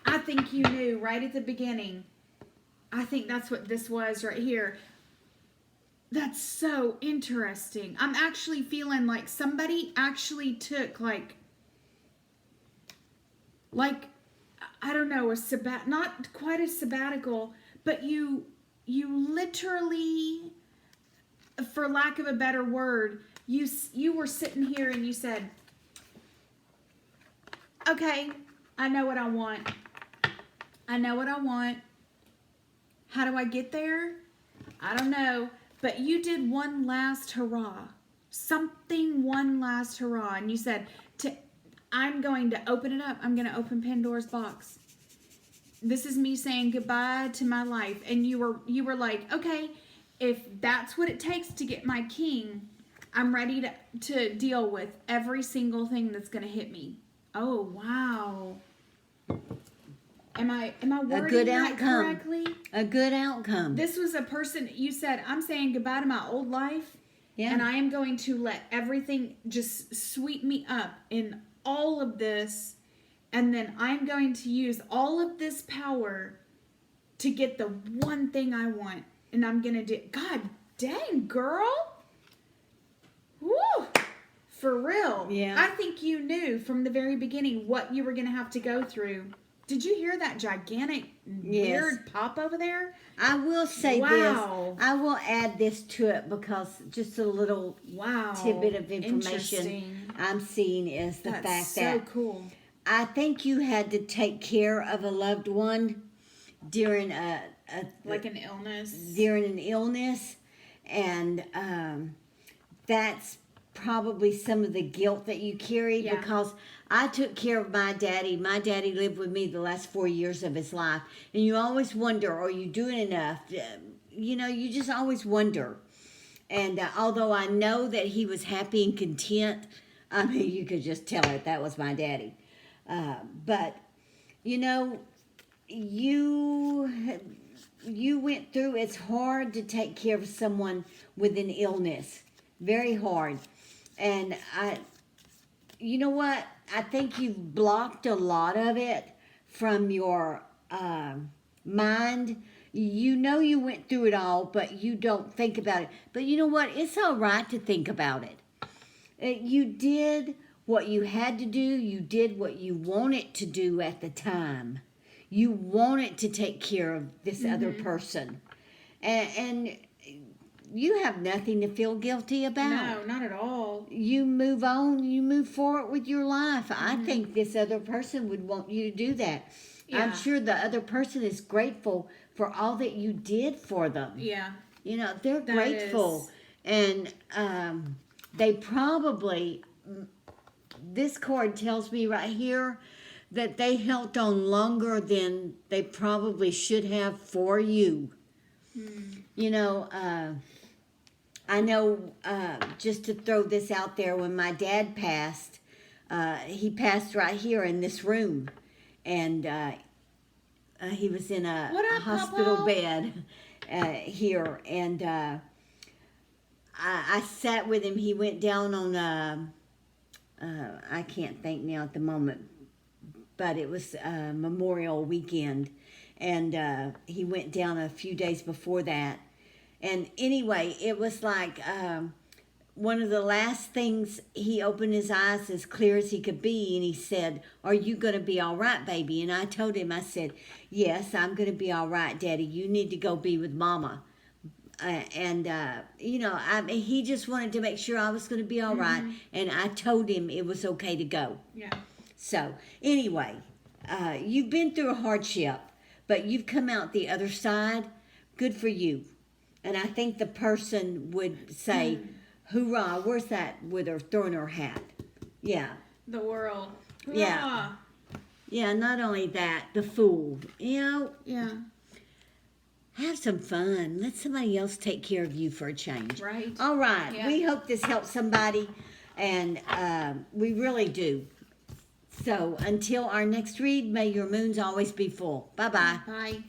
Speaker 1: I think you knew right at the beginning. I think that's what this was right here. That's so interesting. I'm actually feeling like somebody actually took like I don't know, not quite a sabbatical, but you literally, for lack of a better word, you were sitting here and you said, okay, I know what I want. I know what I want. How do I get there? I don't know. But you did one last hurrah. One last hurrah. And you said, I'm going to open it up. I'm going to open Pandora's box. This is me saying goodbye to my life. And you were like, okay, if that's what it takes to get my king, I'm ready to deal with every single thing that's going to hit me. Oh, wow. Am I wording that correctly?
Speaker 2: A good outcome.
Speaker 1: This was a person, you said, I'm saying goodbye to my old life.
Speaker 2: Yeah.
Speaker 1: And I am going to let everything just sweep me up in all of this. And then I'm going to use all of this power to get the one thing I want. And I'm going to do, God dang, girl. Woo. For real.
Speaker 2: Yeah.
Speaker 1: I think you knew from the very beginning what you were going to have to go through. Did you hear that gigantic, weird pop over there?
Speaker 2: I will say
Speaker 1: Wow.
Speaker 2: this. I will add this to it because just a little tidbit of information I'm seeing is the fact that
Speaker 1: so cool.
Speaker 2: I think you had to take care of a loved one during
Speaker 1: like an illness.
Speaker 2: During an illness, and that's probably some of the guilt that you carry because I took care of my daddy. My daddy lived with me the last 4 years of his life, and you always wonder, are you doing enough? You know, you just always wonder. And although I know that he was happy and content, I mean, you could just tell it that was my daddy. But you know, you went through. It's hard to take care of someone with an illness. Very hard. And you know what? I think you've blocked a lot of it from your mind. You know you went through it all, but you don't think about it. But you know what? It's all right to think about it. You did what you had to do. You did what you wanted to do at the time. You wanted to take care of this other person. And you have nothing to feel guilty about.
Speaker 1: No, not at all.
Speaker 2: You move on. You move forward with your life. I think this other person would want you to do that.
Speaker 1: Yeah.
Speaker 2: I'm sure the other person is grateful for all that you did for them.
Speaker 1: Yeah.
Speaker 2: You know, they're grateful. And they probably, this card tells me right here that they held on longer than they probably should have for you. You know, I know, just to throw this out there, when my dad passed, he passed right here in this room. And he was in a hospital
Speaker 1: Papa?
Speaker 2: bed here. And I sat with him. He went down on, I can't think now at the moment, but it was Memorial Weekend. And he went down a few days before that. And anyway, it was like one of the last things, he opened his eyes as clear as he could be, and he said, "Are you going to be all right, baby?" And I told him, I said, "Yes, I'm going to be all right, Daddy. You need to go be with Mama." You know, he just wanted to make sure I was going to be all right, and I told him it was okay to go.
Speaker 1: Yeah.
Speaker 2: So, anyway, you've been through a hardship, but you've come out the other side. Good for you. And I think the person would say, hoorah, where's that with her throwing her hat? Yeah.
Speaker 1: The world.
Speaker 2: Yeah.
Speaker 1: Ah.
Speaker 2: Yeah, not only that, the fool. You know,
Speaker 1: Yeah.
Speaker 2: have some fun. Let somebody else take care of you for a change.
Speaker 1: Right.
Speaker 2: All right.
Speaker 1: Yeah.
Speaker 2: We hope this helps somebody, and we really do. So until our next read, may your moons always be full. Bye-bye.
Speaker 1: Bye.